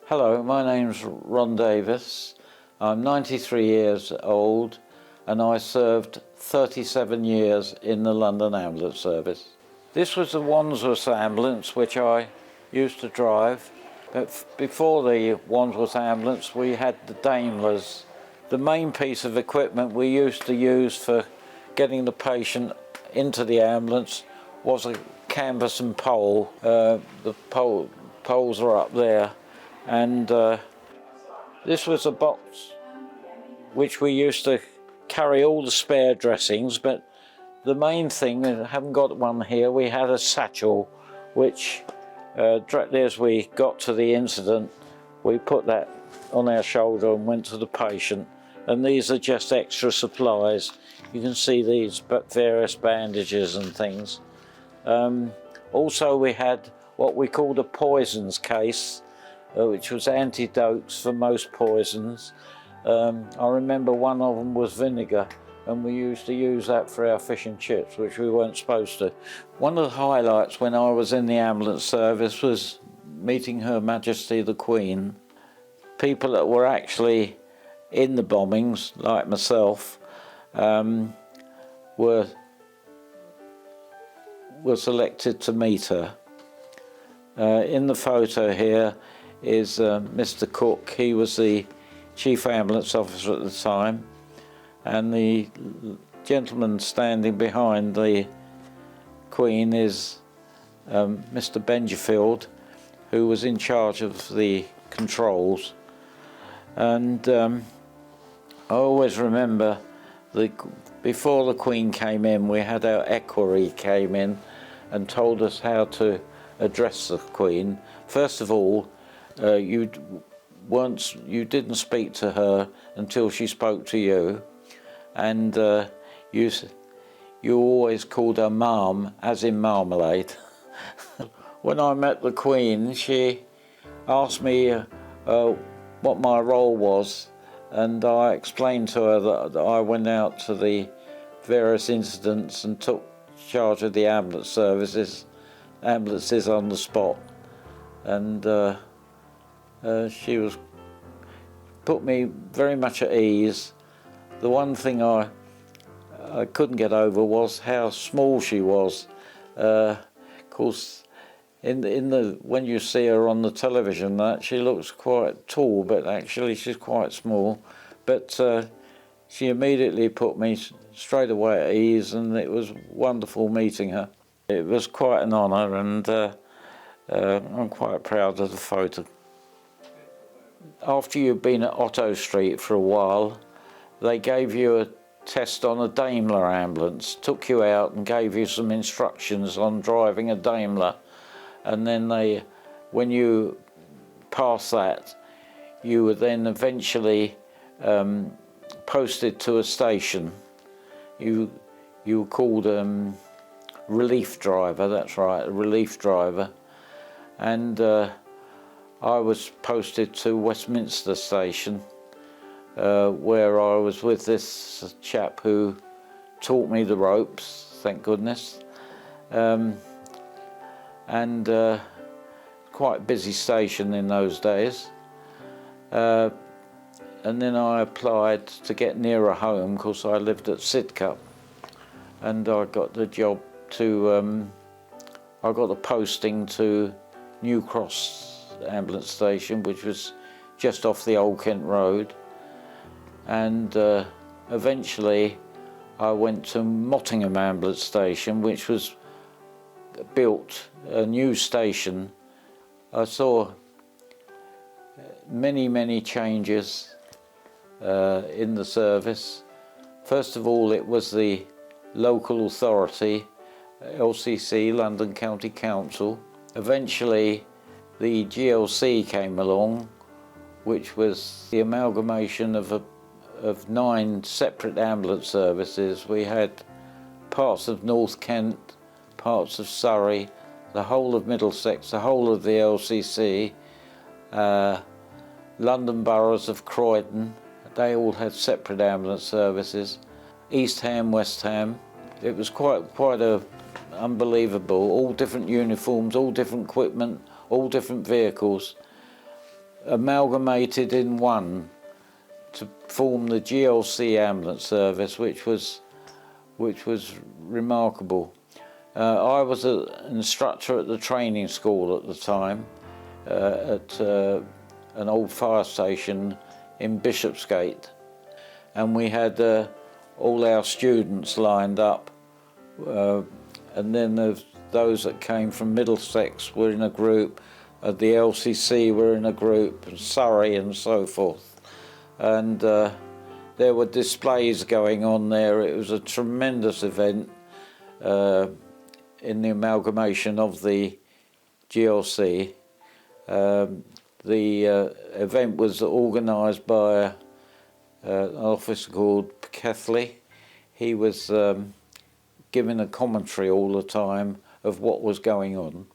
Hello, my name's Ron Davis. I'm 93 years old and I served 37 years in the London Ambulance Service. This was the Wandsworth ambulance which I used to drive. But before the Wandsworth ambulance we had the Daimlers. The main piece of equipment we used to use for getting the patient into the ambulance was a canvas and pole. The poles are up there. And this was a box which we used to carry all the spare dressings, but the main thing, I haven't got one here, we had a satchel which directly as we got to the incident we put that on our shoulder and went to the patient, and these are just extra supplies. You can see these various bandages and things. Also we had what we called a poisons case, which was antidotes for most poisons. I remember one of them was vinegar, and we used to use that for our fish and chips, which we weren't supposed to. One of the highlights when I was in the ambulance service was meeting Her Majesty the Queen. People that were actually in the bombings, like myself, were selected to meet her. In the photo here is Mr. Cook. He was the chief ambulance officer at the time, and the gentleman standing behind the Queen is Mr. Bengerfield, who was in charge of the controls. And I always remember before the Queen came in, we had our equerry came in and told us how to address the Queen. First of all, you didn't speak to her until she spoke to you, and you always called her Ma'am, as in marmalade. When I met the Queen, she asked me what my role was, and I explained to her that I went out to the various incidents and took charge of the ambulances on the spot, and she put me very much at ease. The one thing I couldn't get over was how small she was. Of course, when you see her on the television, she looks quite tall, but actually she's quite small. But she immediately put me straight away at ease, and it was wonderful meeting her. It was quite an honour, and I'm quite proud of the photo. After you've been at Otto Street for a while, they gave you a test on a Daimler ambulance, took you out and gave you some instructions on driving a Daimler, and then when you passed that, you were then eventually posted to a station. You were called relief driver, that's right, a relief driver, and I was posted to Westminster Station, where I was with this chap who taught me the ropes, thank goodness, and quite a busy station in those days. And then I applied to get nearer home because I lived at Sidcup, and I got the job I got the posting to New Cross ambulance station, which was just off the Old Kent Road, and eventually I went to Mottingham ambulance station, which was built, a new station. I saw many changes in the service. First of all, it was the local authority, LCC, London County Council. Eventually the GLC came along, which was the amalgamation of 9 separate ambulance services. We had parts of North Kent, parts of Surrey, the whole of Middlesex, the whole of the LCC, London boroughs of Croydon. They all had separate ambulance services. East Ham, West Ham. It was quite unbelievable. All different uniforms, all different equipment, all different vehicles. amalgamated in one to form the GLC ambulance service, which was remarkable. I was an instructor at the training school at the time, at an old fire station in Bishopsgate, and we had all our students lined up, and then those that came from Middlesex were in a group, the LCC were in a group, and Surrey and so forth, and there were displays going on there. It was a tremendous event in the amalgamation of the GLC. The event was organised by an officer called Kethley. He was giving a commentary all the time of what was going on.